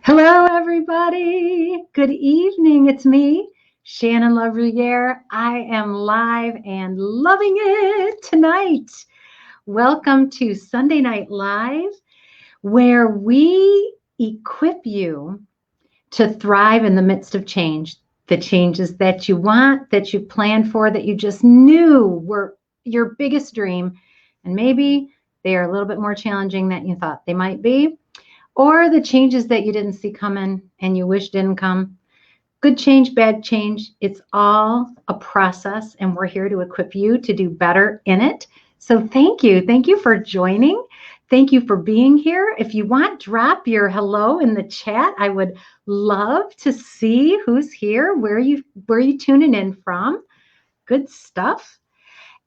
Hello, everybody. Good evening. It's me, Shannon Lavriere. I am live and loving it tonight. Welcome to Sunday Night Live, where we equip you to thrive in the midst of change. The changes that you want, that you planned for, that you just knew were your biggest dream. And maybe they are a little bit more challenging than you thought they might be, or the changes that you didn't see coming and you wish didn't come. Good change, bad change, it's all a process, and we're here to equip you to do better in it. So thank you. Thank you for joining. Thank you for being here. If you want, drop your hello in the chat. I would love to see who's here, where you tuning in from. Good stuff.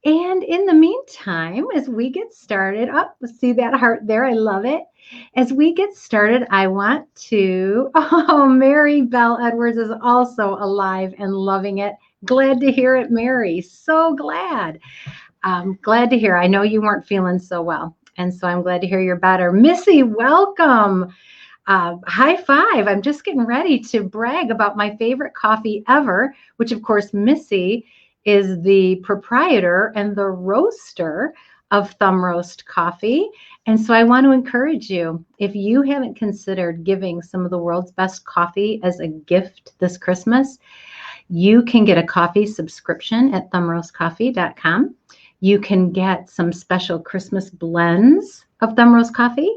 And in the meantime, as we get started, see that heart there? I love it. As we get started, I want to, Mary Bell Edwards is also alive and loving it. Glad to hear it, Mary. So glad. Glad to hear. I know you weren't feeling so well, and so I'm glad to hear you're better. Missy, welcome. High five. I'm just getting ready to brag about my favorite coffee ever, which of course, Missy is the proprietor and the roaster of Thumb Roast Coffee. And so I want to encourage you, if you haven't considered giving some of the world's best coffee as a gift this Christmas, you can get a coffee subscription at thumbroastcoffee.com. You can get some special Christmas blends of Thumb Roast Coffee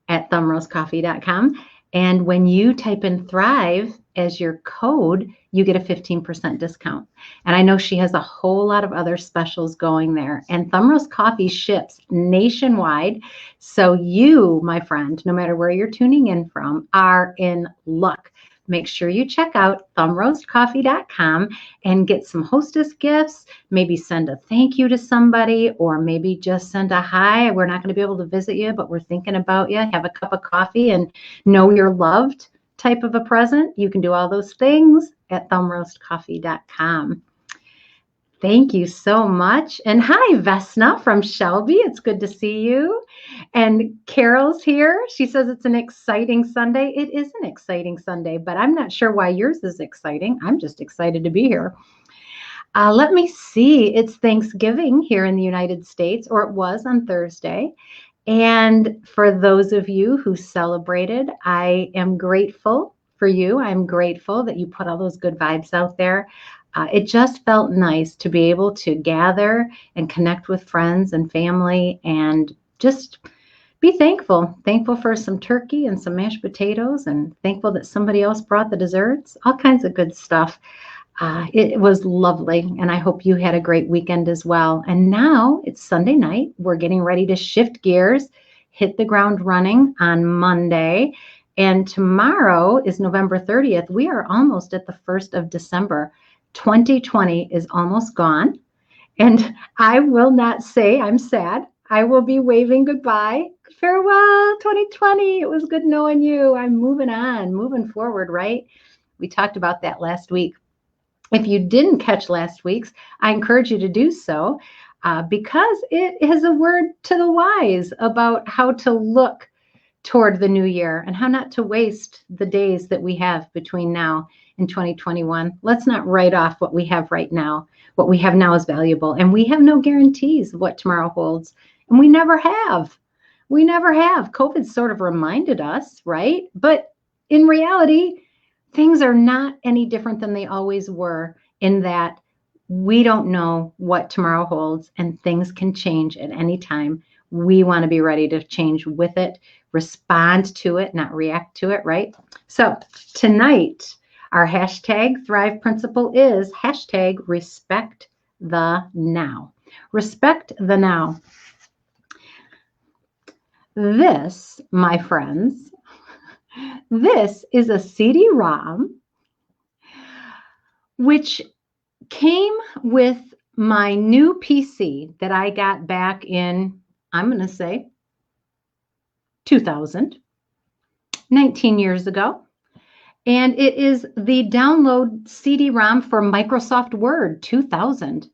at thumbroastcoffee.com. And when you type in Thrive as your code, you get a 15% discount. And I know she has a whole lot of other specials going there. And Thumb Roast Coffee ships nationwide. So you, my friend, no matter where you're tuning in from, are in luck. Make sure you check out thumbroastcoffee.com and get some hostess gifts. Maybe send a thank you to somebody, or maybe just send a hi. We're not going to be able to visit you, but we're thinking about you. Have a cup of coffee and know you're loved type of a present. You can do all those things at thumbroastcoffee.com. Thank you so much. And hi, Vesna from Shelby. It's good to see you. And Carol's here. She says it's an exciting Sunday. It is an exciting Sunday, but I'm not sure why yours is exciting. I'm just excited to be here. Let me see. It's Thanksgiving here in the United States, or it was on Thursday. And for those of you who celebrated, I am grateful for you. I'm grateful that you put all those good vibes out there. It just felt nice to be able to gather and connect with friends and family and just be thankful. Thankful for some turkey and some mashed potatoes, and thankful that somebody else brought the desserts, all kinds of good stuff. It was lovely, and I hope you had a great weekend as well. And now it's Sunday night. We're getting ready to shift gears, hit the ground running on Monday. And tomorrow is November 30th. We are almost at the 1st of December. 2020 is almost gone. And I will not say I'm sad. I will be waving goodbye. Farewell, 2020. It was good knowing you. I'm moving on, moving forward, right? We talked about that last week. If you didn't catch last week's, I encourage you to do so because it is a word to the wise about how to look toward the new year and how not to waste the days that we have between now and 2021. Let's not write off what we have right now. What we have now is valuable, and we have no guarantees of what tomorrow holds. And we never have. We never have. COVID sort of reminded us, right? But in reality, things are not any different than they always were, in that we don't know what tomorrow holds, and things can change at any time. We want to be ready to change with it, respond to it, not react to it, right? So tonight, our hashtag Thrive principle is hashtag respect the now. Respect the now. This, my friends, this is a CD-ROM which came with my new PC that I got back in, I'm going to say, 2000, 19 years ago. And it is the download CD-ROM for Microsoft Word 2000.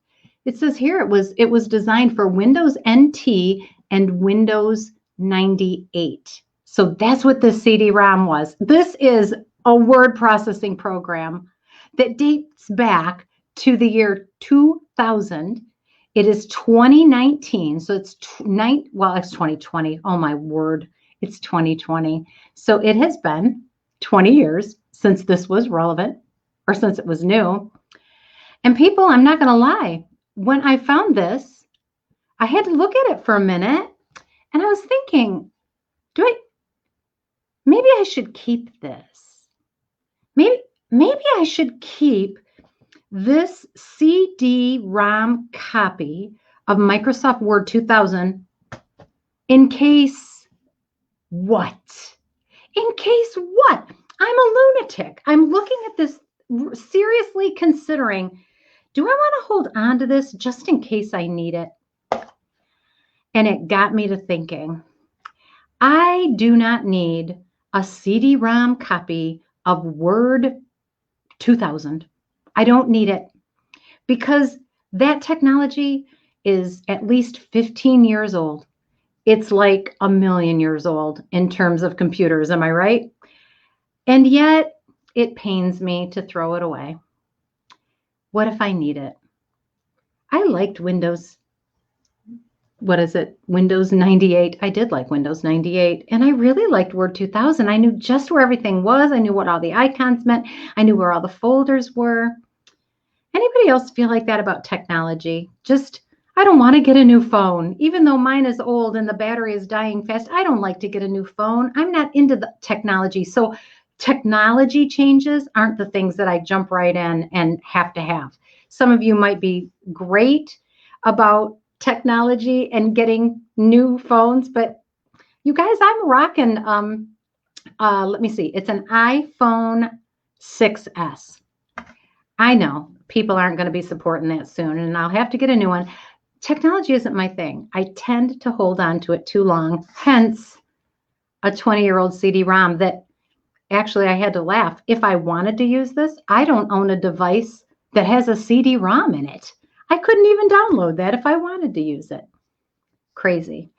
It says here it was designed for Windows NT and Windows 98. So that's what this CD-ROM was. This is a word processing program that dates back to the year 2000. It is 2019, so it's it's 2020. Oh my word, it's 2020. So it has been 20 years since this was relevant or since it was new. And people, I'm not going to lie, when I found this, I had to look at it for a minute and I was thinking, maybe I should keep this. Maybe I should keep this CD-ROM copy of Microsoft Word 2000 in case what? In case what? I'm a lunatic. I'm looking at this seriously considering, do I want to hold on to this just in case I need it? And it got me to thinking, I do not need a CD-ROM copy of Word 2000. I don't need it because that technology is at least 15 years old. It's like a million years old in terms of computers. Am I right? And yet it pains me to throw it away. What if I need it? I liked Windows. What is it? Windows 98. I did like Windows 98. And I really liked Word 2000. I knew just where everything was. I knew what all the icons meant. I knew where all the folders were. Anybody else feel like that about technology? Just, I don't want to get a new phone. Even though mine is old and the battery is dying fast, I don't like to get a new phone. I'm not into the technology. So technology changes aren't the things that I jump right in and have to have. Some of you might be great about technology and getting new phones, but you guys, I'm rocking, let me see, it's an iPhone 6S. I know people aren't going to be supporting that soon, and I'll have to get a new one. Technology isn't my thing. I tend to hold on to it too long, hence a 20-year-old CD-ROM that actually I had to laugh. If I wanted to use this, I don't own a device that has a CD-ROM in it. I couldn't even download that if I wanted to use it. Crazy.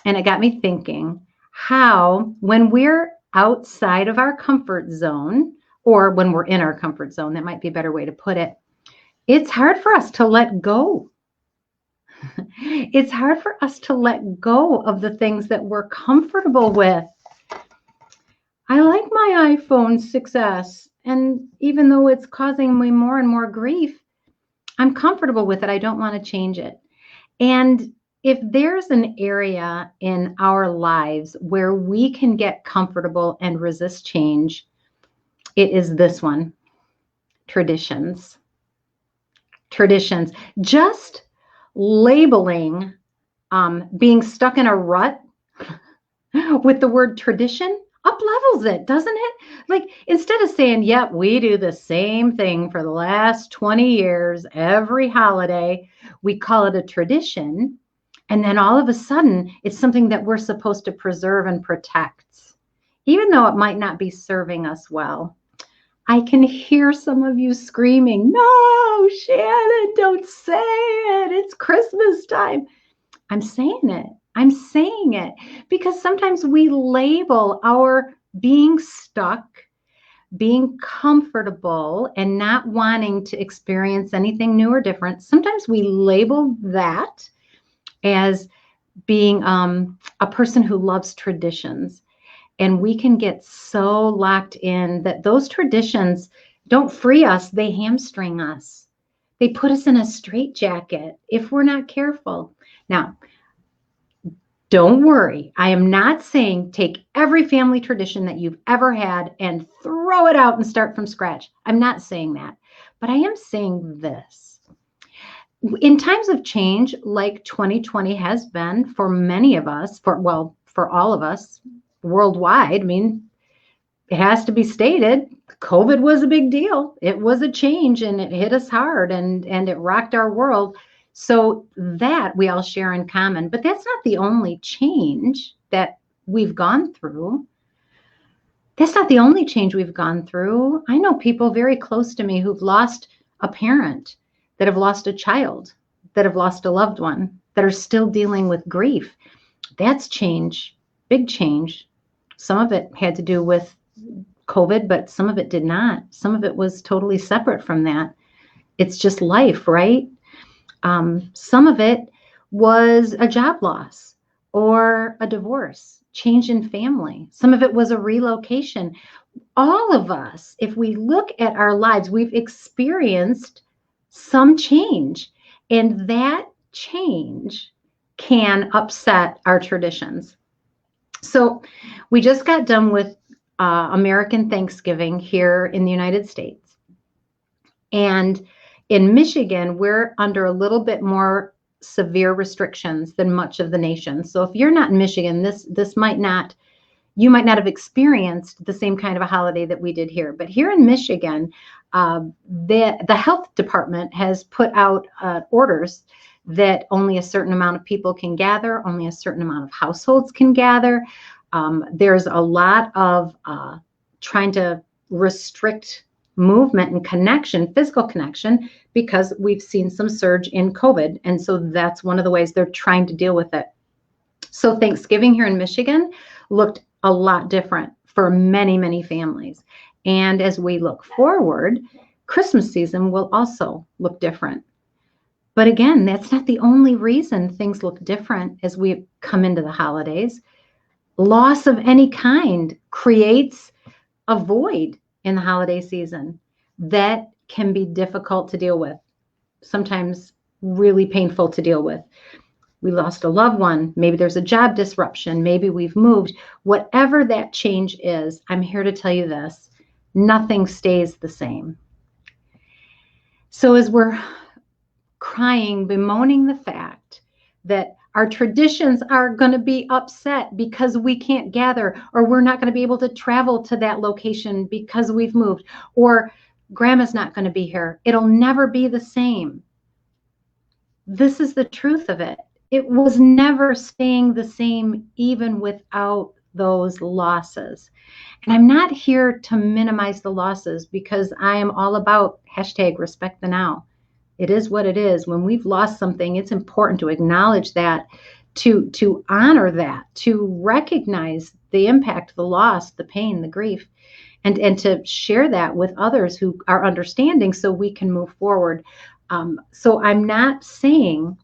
And it got me thinking how when we're outside of our comfort zone, or when we're in our comfort zone, that might be a better way to put it, it's hard for us to let go. It's hard for us to let go of the things that we're comfortable with. I like my iPhone 6S, and even though it's causing me more and more grief, I'm comfortable with it. I don't want to change it. And if there's an area in our lives where we can get comfortable and resist change, it is this one: traditions. Traditions. Just labeling being stuck in a rut with the word tradition up levels it, doesn't it? Like, instead of saying, yep, we do the same thing for the last 20 years, every holiday, we call it a tradition. And then all of a sudden, it's something that we're supposed to preserve and protect, even though it might not be serving us well. I can hear some of you screaming, no, Shannon, don't say it. It's Christmas time. I'm saying it. I'm saying it because sometimes we label our being stuck, being comfortable, and not wanting to experience anything new or different. Sometimes we label that as being a person who loves traditions. And we can get so locked in that those traditions don't free us. They hamstring us. They put us in a straitjacket if we're not careful. Now, don't worry. I am not saying take every family tradition that you've ever had and throw it out and start from scratch. I'm not saying that. But I am saying this. In times of change, like 2020 has been for many of us, for all of us worldwide, I mean, it has to be stated, COVID was a big deal. It was a change and it hit us hard and it rocked our world. So that we all share in common, but that's not the only change that we've gone through. That's not the only change we've gone through. I know people very close to me who've lost a parent, that have lost a child, that have lost a loved one, that are still dealing with grief. That's change, big change. Some of it had to do with COVID, but some of it did not. Some of it was totally separate from that. It's just life, right? Some of it was a job loss or a divorce, change in family. Some of it was a relocation. All of us, if we look at our lives, we've experienced some change, and that change can upset our traditions. So we just got done with American Thanksgiving here in the United States. And in Michigan, we're under a little bit more severe restrictions than much of the nation. So if you're not in Michigan, you might not have experienced the same kind of a holiday that we did here. But here in Michigan, the health department has put out orders that only a certain amount of people can gather, only a certain amount of households can gather. There's a lot of trying to restrict movement and connection, physical connection, because we've seen some surge in COVID. And so that's one of the ways they're trying to deal with it. So Thanksgiving here in Michigan looked a lot different for many, many families. And as we look forward, Christmas season will also look different. But again, that's not the only reason things look different as we come into the holidays. Loss of any kind creates a void in the holiday season that can be difficult to deal with, sometimes really painful to deal with. We lost a loved one. Maybe there's a job disruption. Maybe we've moved. Whatever that change is, I'm here to tell you this: nothing stays the same. So as we're crying, bemoaning the fact that our traditions are going to be upset because we can't gather, or we're not going to be able to travel to that location because we've moved, or grandma's not going to be here, it'll never be the same. This is the truth of it. It was never staying the same, even without those losses. And I'm not here to minimize the losses, because I am all about #respect the now. It is what it is. When we've lost something, it's important to acknowledge that, to honor that, to recognize the impact, the loss, the pain, the grief, and to share that with others who are understanding so we can move forward. So I'm not saying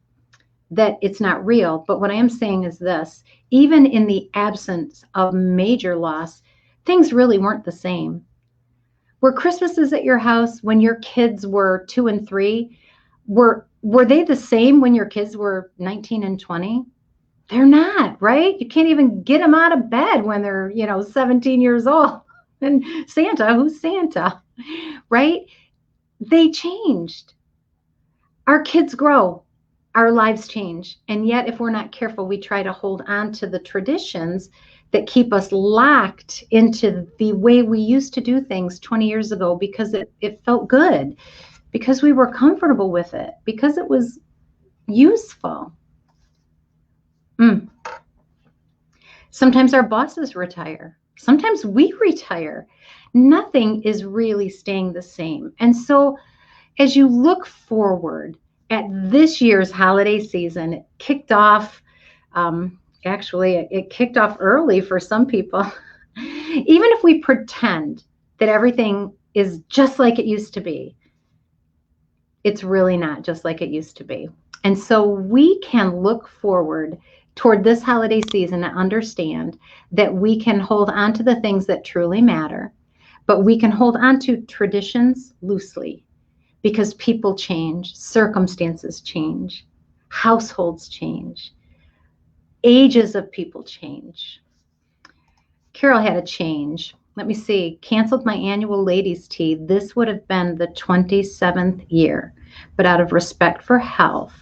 that it's not real, but what I am saying is this: even in the absence of major loss, things really weren't the same. Were Christmases at your house when your kids were 2 and 3, were they the same when your kids were 19 and 20? They're not, right? You can't even get them out of bed when they're, 17 years old. And Santa, who's Santa, right? They changed. Our kids grow, our lives change. And yet, if we're not careful, we try to hold on to the traditions that keep us locked into the way we used to do things 20 years ago, because it felt good, because we were comfortable with it, because it was useful. Sometimes our bosses retire. Sometimes we retire. Nothing is really staying the same. And so as you look forward at this year's holiday season, it kicked off, it kicked off early for some people. Even if we pretend that everything is just like it used to be, it's really not just like it used to be. And so we can look forward toward this holiday season and understand that we can hold on to the things that truly matter, but we can hold on to traditions loosely, because people change, circumstances change, households change, ages of people change. Carol had a change. Let me see, canceled my annual ladies' tea. This would have been the 27th year, but out of respect for health,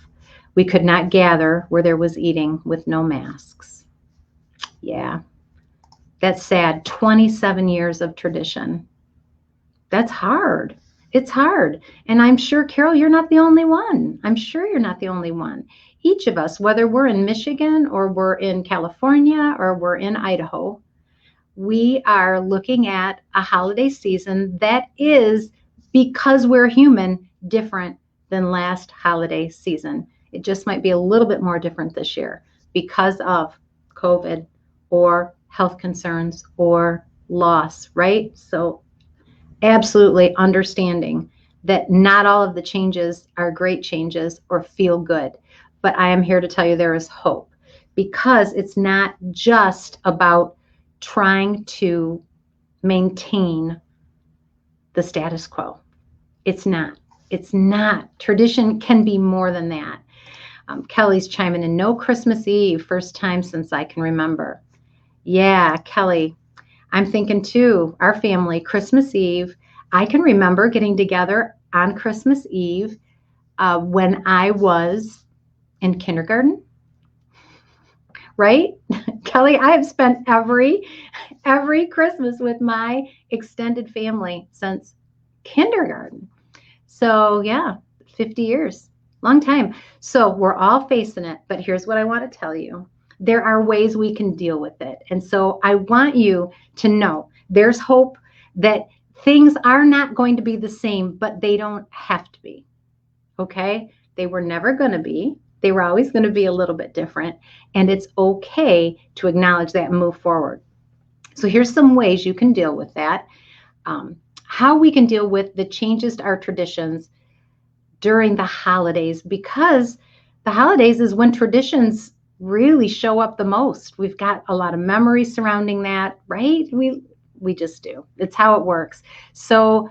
we could not gather where there was eating with no masks. Yeah, that's sad. 27 years of tradition. That's hard. It's hard. And I'm sure, Carol, you're not the only one. I'm sure you're not the only one. Each of us, whether we're in Michigan or we're in California or we're in Idaho, we are looking at a holiday season that is, because we're human, different than last holiday season. It just might be a little bit more different this year because of COVID or health concerns or loss, right? So absolutely understanding that not all of the changes are great changes or feel good. But I am here to tell you there is hope, because it's not just about trying to maintain the status quo. It's not. It's not. Tradition can be more than that. Kelly's chiming in, no Christmas Eve, first time since I can remember. Yeah, Kelly, I'm thinking too, our family, Christmas Eve, I can remember getting together on Christmas Eve when I was in kindergarten, right? Kelly, I have spent every Christmas with my extended family since kindergarten. So yeah, 50 years, long time. So we're all facing it, but here's what I want to tell you. There are ways we can deal with it. And so I want you to know there's hope that things are not going to be the same, but they don't have to be. Okay? They were never going to be. They were always going to be a little bit different. And it's okay to acknowledge that and move forward. So here's some ways you can deal with that. How we can deal with the changes to our traditions during the holidays, because the holidays is when traditions really show up the most. We've got a lot of memories surrounding that, right? We just do. It's how it works. So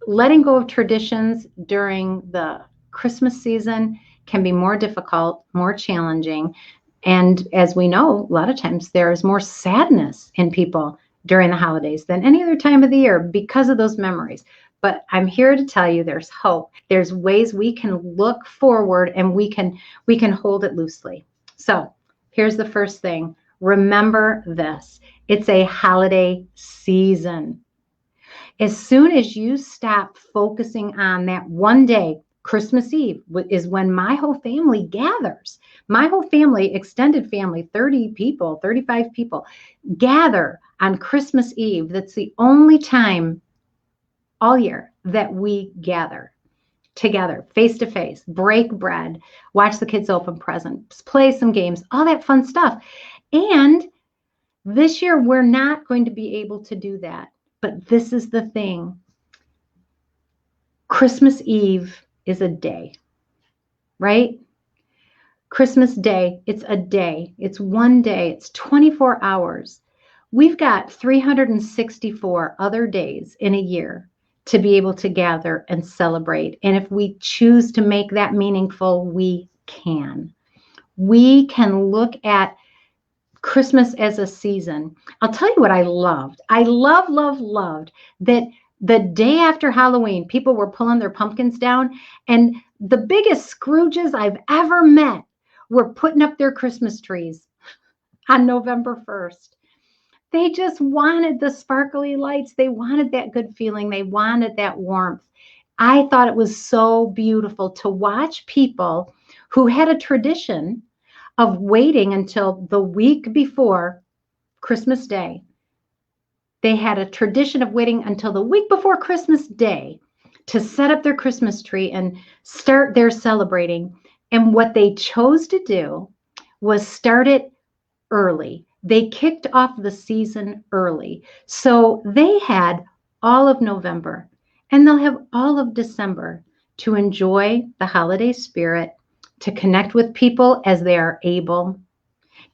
letting go of traditions during the Christmas season can be more difficult, more challenging. And as we know, a lot of times there's more sadness in people during the holidays than any other time of the year because of those memories. But I'm here to tell you there's hope. There's ways we can look forward and we can hold it loosely. So here's the first thing. Remember this. It's a holiday season. As soon as you stop focusing on that one day, Christmas Eve is when my whole family gathers. My whole family, extended family, 30 people, 35 people, gather on Christmas Eve. That's the only time all year that we gather together, face to face, break bread, watch the kids open presents, play some games, all that fun stuff. And this year, we're not going to be able to do that. But this is the thing. Christmas Eve is a day, right? Christmas Day, it's a day. It's one day. It's 24 hours. We've got 364 other days in a year to be able to gather and celebrate. And if we choose to make that meaningful, we can. We can look at Christmas as a season. I'll tell you what I loved. I loved that the day after Halloween, people were pulling their pumpkins down, and the biggest Scrooges I've ever met were putting up their Christmas trees on November 1st. They just wanted the sparkly lights. They wanted that good feeling. They wanted that warmth. I thought it was so beautiful to watch people who had a tradition of waiting until the week before Christmas Day. They had a tradition of waiting until the week before Christmas Day to set up their Christmas tree and start their celebrating. And what they chose to do was start it early. They kicked off the season early. So they had all of November, and they'll have all of December to enjoy the holiday spirit, to connect with people as they are able,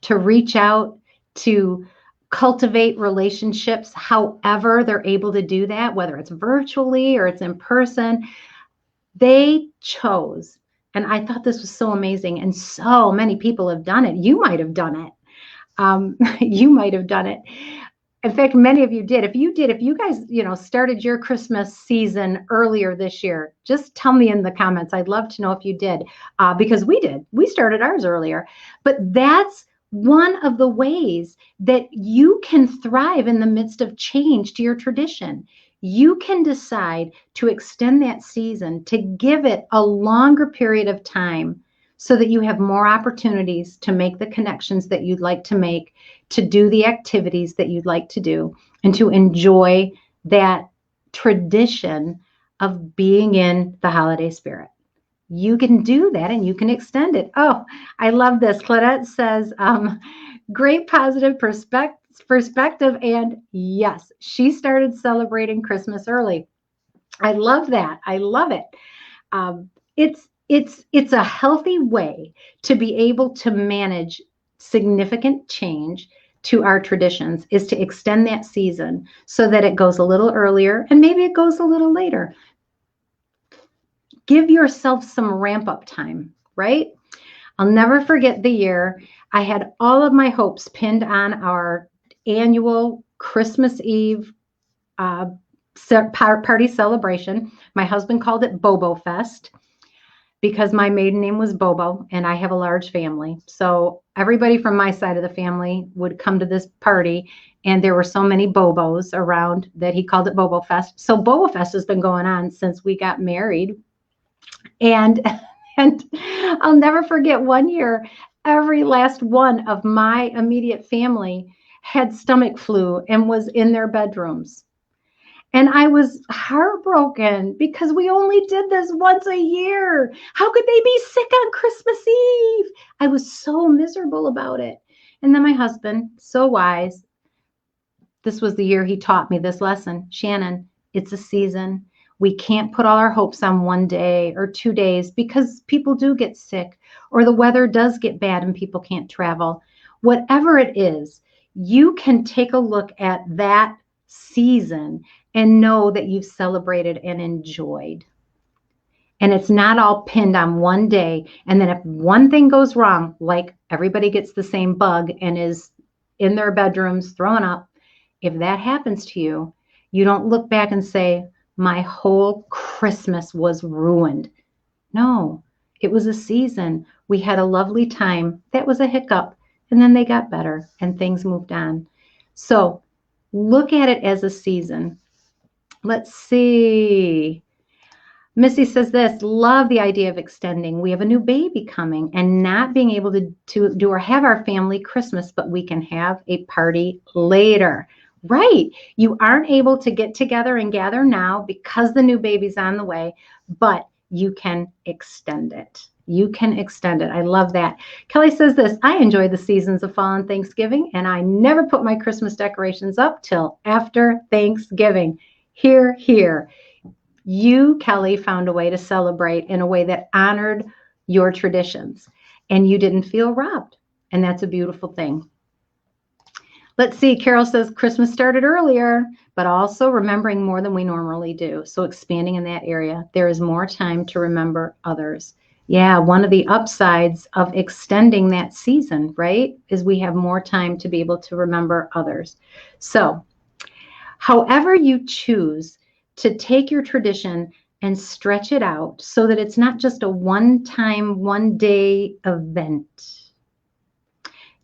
to reach out, to cultivate relationships however they're able to do that, whether it's virtually or it's in person. They chose, and I thought this was so amazing, and so many people have done it. You might have done it. You might have done it. In fact, many of you did. If you guys, started your Christmas season earlier this year, just tell me in the comments. I'd love to know if you did, because we did. We started ours earlier. But that's one of the ways that you can thrive in the midst of change to your tradition. You can decide to extend that season, to give it a longer period of time, so that you have more opportunities to make the connections that you'd like to make, to do the activities that you'd like to do, and to enjoy that tradition of being in the holiday spirit. You can do that and you can extend it. Oh, I love this. Claudette says, great positive perspective. And yes, she started celebrating Christmas early. I love that. I love it. It's a healthy way to be able to manage significant change to our traditions, is to extend that season so that it goes a little earlier and maybe it goes a little later. Give yourself some ramp up time, right? I'll never forget the year I had all of my hopes pinned on our annual Christmas Eve party celebration. My husband called it Bobo Fest because my maiden name was Bobo and I have a large family. So everybody from my side of the family would come to this party, and there were so many Bobos around that he called it Bobo Fest. So Bobo Fest has been going on since we got married. And I'll never forget one year, every last one of my immediate family had stomach flu and was in their bedrooms. And I was heartbroken because we only did this once a year. How could they be sick on Christmas Eve? I was so miserable about it. And then my husband, so wise, this was the year he taught me this lesson. Shannon, it's a season. We can't put all our hopes on one day or 2 days because people do get sick or the weather does get bad and people can't travel. Whatever it is, you can take a look at that season and know that you've celebrated and enjoyed. And it's not all pinned on one day. And then if one thing goes wrong, like everybody gets the same bug and is in their bedrooms throwing up, if that happens to you, you don't look back and say, my whole Christmas was ruined. No, it was a season. We had a lovely time. That was a hiccup. And then they got better and things moved on. So look at it as a season. Let's see. Missy says this, love the idea of extending. We have a new baby coming and not being able to do or have our family Christmas, but we can have a party later. Right. You aren't able to get together and gather now because the new baby's on the way, but you can extend it. You can extend it. I love that. Kelly says this, I enjoy the seasons of fall and Thanksgiving, and I never put my Christmas decorations up till after Thanksgiving. Hear, hear. You, Kelly, found a way to celebrate in a way that honored your traditions, and you didn't feel robbed. And that's a beautiful thing. Let's see. Carol says Christmas started earlier, but also remembering more than we normally do. So expanding in that area, there is more time to remember others. Yeah, one of the upsides of extending that season, right, is we have more time to be able to remember others. So however you choose to take your tradition and stretch it out so that it's not just a one-time, one-day event.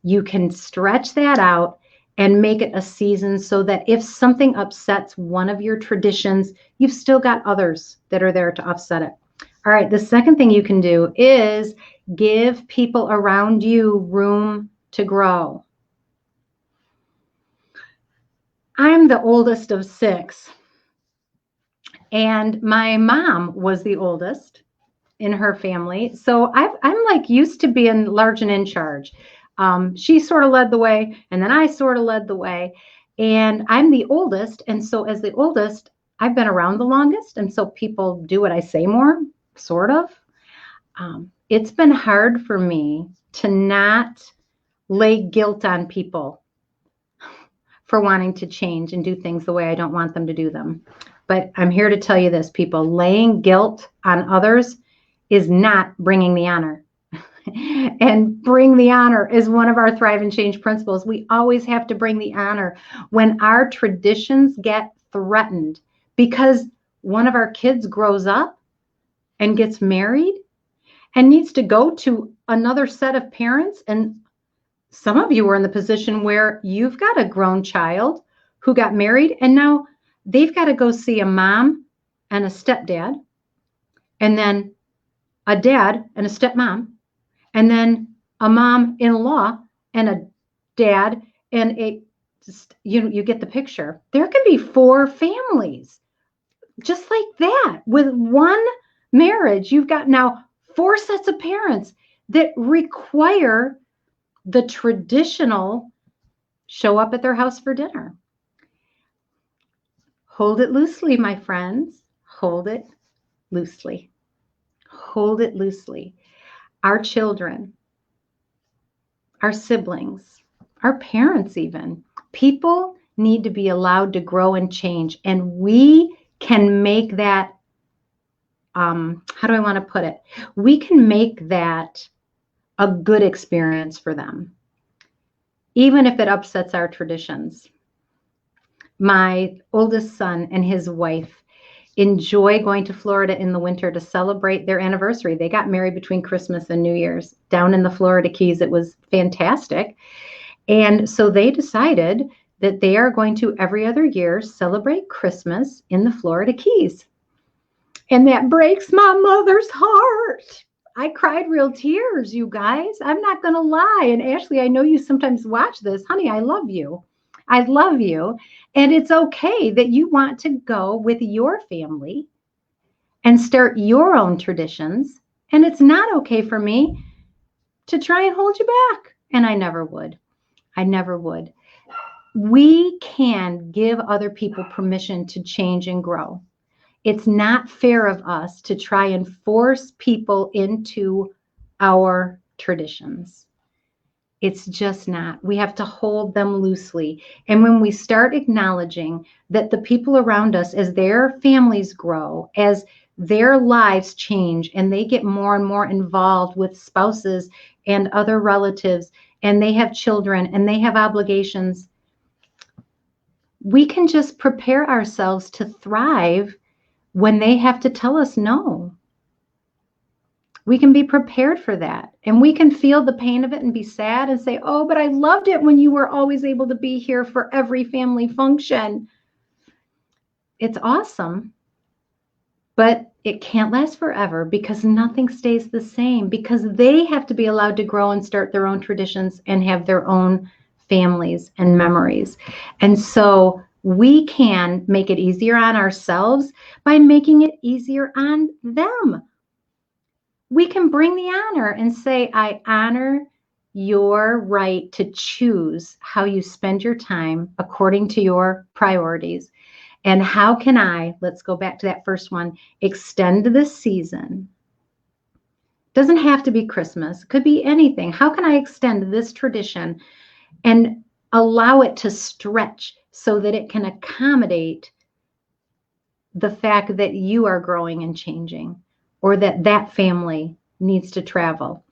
You can stretch that out and make it a season so that if something upsets one of your traditions, you've still got others that are there to offset it. All right, the second thing you can do is give people around you room to grow. I'm the oldest of 6. And my mom was the oldest in her family. So I'm like used to being large and in charge. She sort of led the way, and then I sort of led the way. And I'm the oldest. And so as the oldest, I've been around the longest. And so people do what I say more, sort of. It's been hard for me to not lay guilt on people for wanting to change and do things the way I don't want them to do them. But I'm here to tell you this, people, laying guilt on others is not bringing the honor. And bring the honor is one of our Thrive and Change principles. We always have to bring the honor when our traditions get threatened because one of our kids grows up and gets married and needs to go to another set of parents. And some of you are in the position where you've got a grown child who got married and now they've got to go see a mom and a stepdad, and then a dad and a stepmom, and then a mom-in-law and a dad and a, you get the picture. There can be 4 families just like that with one marriage. You've got now 4 sets of parents that require the traditional show up at their house for dinner. Hold it loosely, my friends. Hold it loosely. Hold it loosely. Our children, our siblings, our parents even, people need to be allowed to grow and change. And we can make that, how do I want to put it? We can make that a good experience for them, even if it upsets our traditions. My oldest son and his wife enjoy going to Florida in the winter to celebrate their anniversary. They got married between Christmas and New Year's down in the Florida Keys. It was fantastic. And so they decided that they are going to every other year celebrate Christmas in the Florida Keys. And that breaks my mother's heart. I cried real tears, you guys. I'm not going to lie. And Ashley, I know you sometimes watch this. Honey, I love you. I love you. And it's okay that you want to go with your family and start your own traditions. And it's not okay for me to try and hold you back. And I never would. I never would. We can give other people permission to change and grow. It's not fair of us to try and force people into our traditions. It's just not. We have to hold them loosely. And when we start acknowledging that the people around us, as their families grow, as their lives change, and they get more and more involved with spouses and other relatives, and they have children and they have obligations, we can just prepare ourselves to thrive when they have to tell us no. We can be prepared for that. And we can feel the pain of it and be sad and say, oh, but I loved it when you were always able to be here for every family function. It's awesome, but it can't last forever because nothing stays the same, because they have to be allowed to grow and start their own traditions and have their own families and memories. And so we can make it easier on ourselves by making it easier on them. We can bring the honor and say, I honor your right to choose how you spend your time according to your priorities. And how can I, let's go back to that first one, extend this season? Doesn't have to be Christmas, could be anything. How can I extend this tradition and allow it to stretch so that it can accommodate the fact that you are growing and changing, or that that family needs to travel?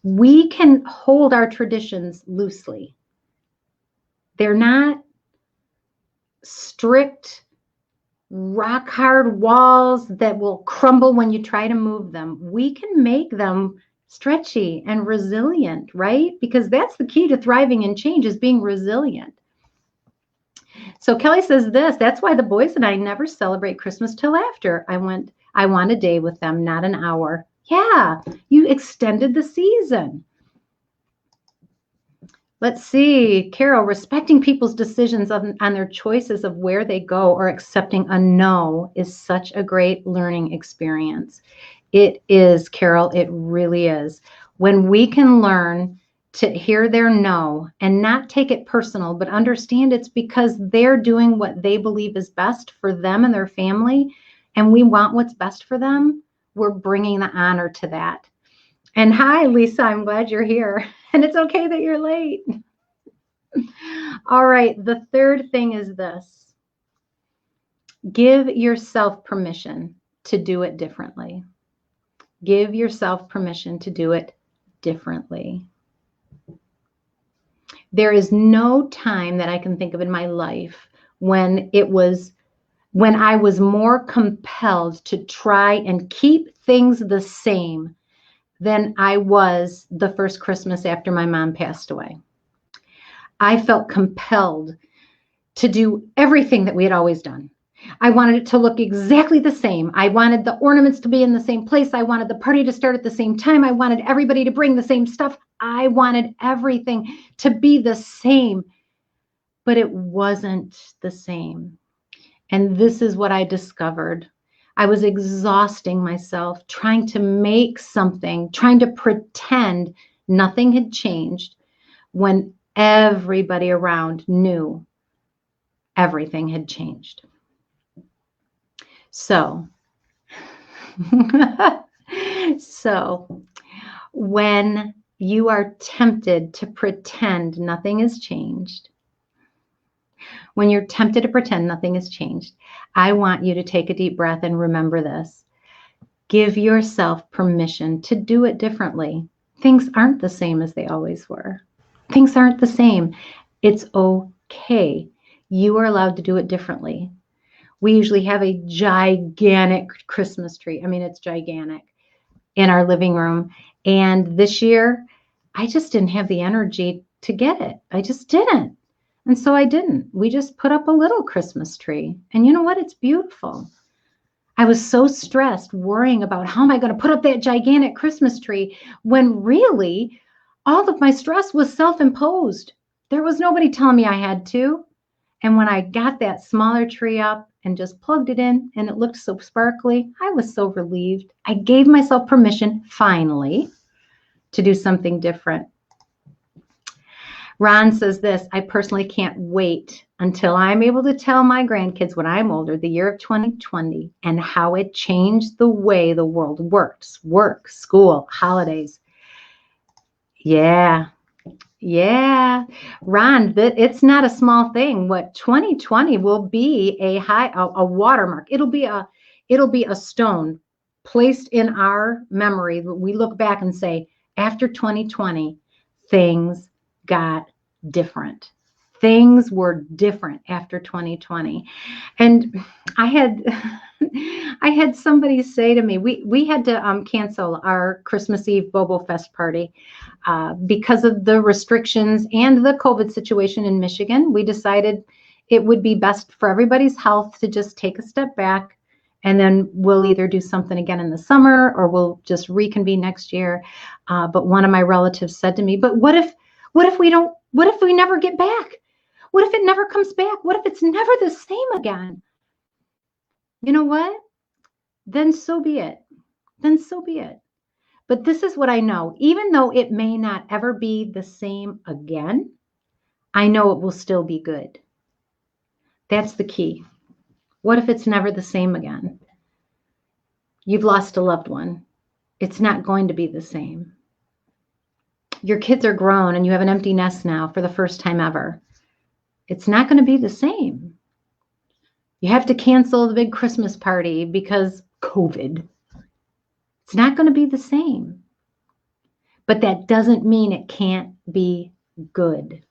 We can hold our traditions loosely. They're not strict, rock hard walls that will crumble when you try to move them. We can make them stretchy and resilient, right? Because that's the key to thriving and change, is being resilient. So Kelly says this, that's why the boys and I never celebrate Christmas till after. I want a day with them, not an hour. Yeah, you extended the season. Let's see, Carol, respecting people's decisions on their choices of where they go or accepting a no is such a great learning experience. It is, Carol, it really is. When we can learn to hear their no and not take it personal, but understand it's because they're doing what they believe is best for them and their family, and we want what's best for them, we're bringing the honor to that. And hi, Lisa, I'm glad you're here. And it's okay that you're late. All right, the third thing is this. Give yourself permission to do it differently. Give yourself permission to do it differently. There is no time that I can think of in my life when I was more compelled to try and keep things the same than I was the first Christmas after my mom passed away. I felt compelled to do everything that we had always done. I wanted it to look exactly the same. I wanted the ornaments to be in the same place. I wanted the party to start at the same time. I wanted everybody to bring the same stuff. I wanted everything to be the same, but it wasn't the same. And this is what I discovered. I was exhausting myself trying to make something, trying to pretend nothing had changed, when everybody around knew everything had changed. So, when you are tempted to pretend nothing has changed, when you're tempted to pretend nothing has changed, I want you to take a deep breath and remember this. Give yourself permission to do it differently. Things aren't the same as they always were. Things aren't the same. It's okay. You are allowed to do it differently. We usually have a gigantic Christmas tree. I mean, it's gigantic in our living room. And this year, I just didn't have the energy to get it. I just didn't. And so I didn't. We just put up a little Christmas tree. And you know what? It's beautiful. I was so stressed worrying about how am I going to put up that gigantic Christmas tree when really all of my stress was self-imposed. There was nobody telling me I had to. And when I got that smaller tree up and just plugged it in and it looked so sparkly, I was so relieved. I gave myself permission finally to do something different. Ron says this, I personally can't wait until I'm able to tell my grandkids when I'm older, the year of 2020, and how it changed the way the world works, work, school, holidays. Yeah. Ron, it's not a small thing. What 2020 will be a watermark. It'll be a stone placed in our memory. We look back and say, after 2020, things got different. Things were different after 2020. And I had somebody say to me, we had to cancel our Christmas Eve Bobo Fest party because of the restrictions and the COVID situation in Michigan. We decided it would be best for everybody's health to just take a step back, and then we'll either do something again in the summer or we'll just reconvene next year. But one of my relatives said to me, but what if we never get back? What if it never comes back? What if it's never the same again? You know what? Then so be it. But this is what I know. Even though it may not ever be the same again, I know it will still be good. That's the key. What if it's never the same again? You've lost a loved one. It's not going to be the same. Your kids are grown and you have an empty nest now for the first time ever. It's not going to be the same. You have to cancel the big Christmas party because COVID. It's not going to be the same. But that doesn't mean it can't be good.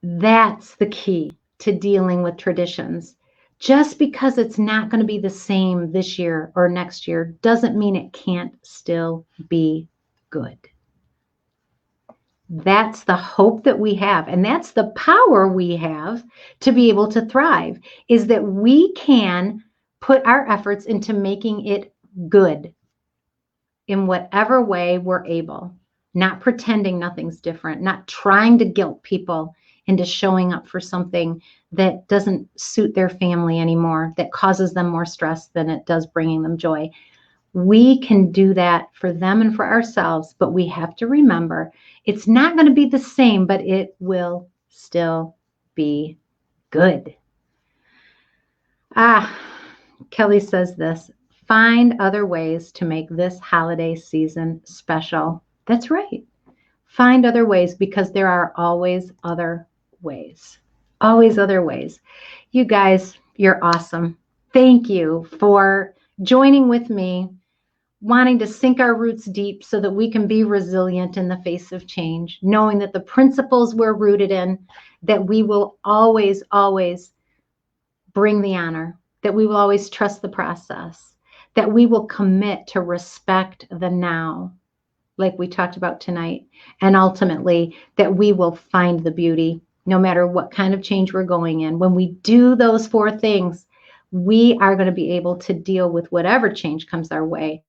That's the key to dealing with traditions. Just because it's not going to be the same this year or next year doesn't mean it can't still be good. That's the hope that we have, and that's the power we have to be able to thrive, is that we can put our efforts into making it good in whatever way we're able, not pretending nothing's different, not trying to guilt people into showing up for something that doesn't suit their family anymore, that causes them more stress than it does bringing them joy. We can do that for them and for ourselves, but we have to remember it's not going to be the same, but it will still be good. Kelly says this, find other ways to make this holiday season special. That's right. Find other ways, because there are always other ways. Always other ways. You guys, you're awesome. Thank you for joining with me, wanting to sink our roots deep so that we can be resilient in the face of change, knowing that the principles we're rooted in, that we will always, always bring the honor, that we will always trust the process, that we will commit to respect the now, like we talked about tonight, and ultimately that we will find the beauty no matter what kind of change we're going in. When we do those 4 things, we are going to be able to deal with whatever change comes our way